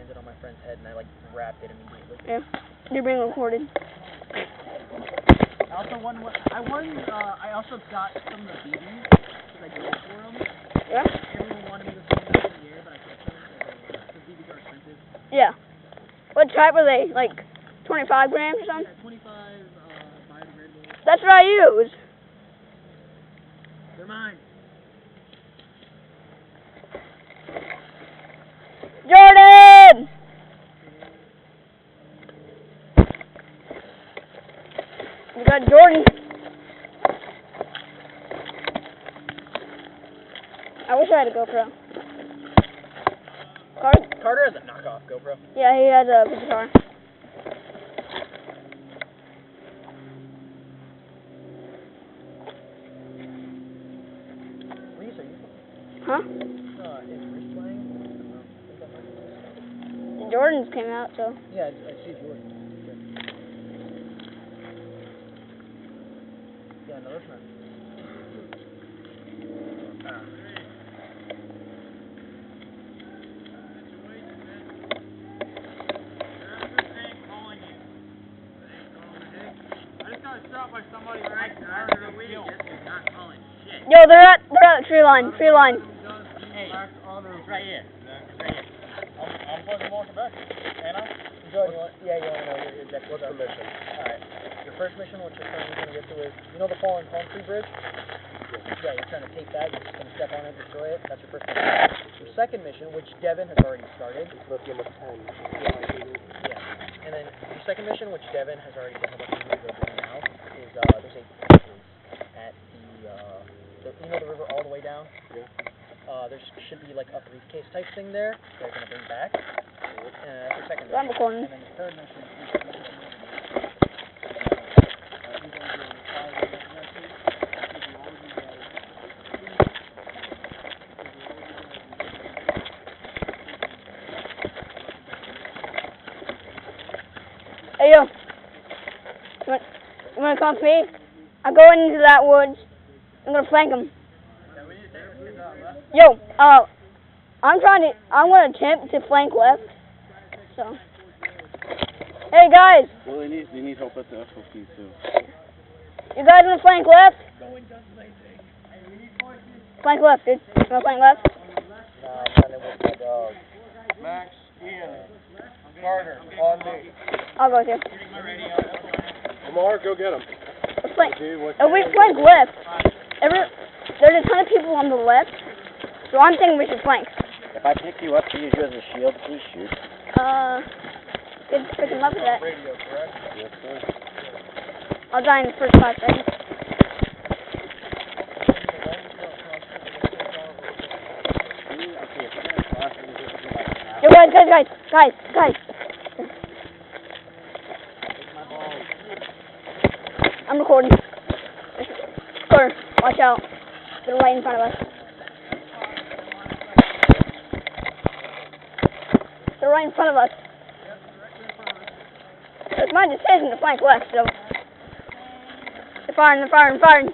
landed on my friend's head, and I like wrapped it immediately. Yeah, you're being recorded. I also won. I also got some of the BBs because I did it for them. Yeah. Everyone wanted me to swing them in the air, but I kept them because BBs are expensive. Yeah. What type are they? Like 25 grams or something? Yeah, 25 biodegradable. That's what I use. They're mine. Jordan! You got Jordan. I wish I had a GoPro. Carter has a knockoff GoPro. Yeah, he has a guitar. What are you saying? Huh? Is Rich playing? Jordan's came out, so. Yeah, I see Jordan. Yeah, no, that's not. By somebody right now. Not calling shit. Yo, they're at the tree line. Tree line. Hey, it's right here. It's right here. I'm supposed to walk it back. Anna? Joe, you want to know your objective. What's the mission? Alright. Your first mission, which you're currently going to get to, is, you know the fallen palm tree bridge? Yeah, you're trying to take that. You're just going to step on it, destroy it. That's your first mission. Your second mission, which Devin has already started. Let's give him a 10. Yeah. And then your second mission, which Devin has already done, what he's going to go do now, is there's a briefcase at the you know the river all the way down? Yeah. There should be like a briefcase type thing there they're going to bring back. That's your second mission. I'm recording. And then your third mission is Hey, yo. You want to come with me? I'll go into that woods. I'm going to flank him. Yo, I'm going to attempt to flank left. So. Hey, guys. Well, they need help at the SOP too. You guys want to flank left? Flank left, dude. You want to flank left? no, I'm running with my dog. Max, Ian, Carter, on me. I'll go with you. Lamar, go get him. Let's flank. Dude, We flank left. There's a ton of people on the left, so I'm thinking we should flank. If I pick you up to use you as a shield, please shoot. Good freaking luck with that. Radio, correct? Yes, sir. I'll die in the first 5 seconds. Yo, guys. I'm recording. Sir, watch out. They're right in front of us. They're right in front of us. It's my decision to flank left, so. They're firing.